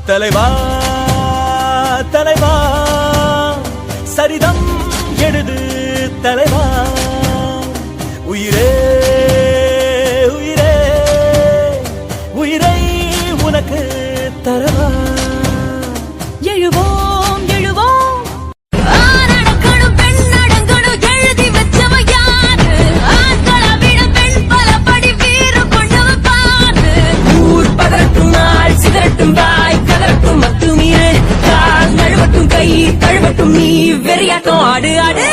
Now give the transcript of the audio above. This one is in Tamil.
தலைவா தலைவா சரிதம் எழுது தலைவா உயிரே உயிரே உயிரை உனக்கு தரவா எழுவோம் எழுவோம் ஆனடக்கணும் பெண்ணடங்கணும் எழுதி வச்சவ யாரு ஆண்களை விட பெண் பல படி வீறு கொண்டவ பாரு ஊர் பதறட்டும் நாள் சிதறட்டும் வாய் கதறட்டும் மத்துமீறு கால் நழுவட்டும் கை தழுவட்டும் நீ வெறியாட்டம் ஆடு ஆடு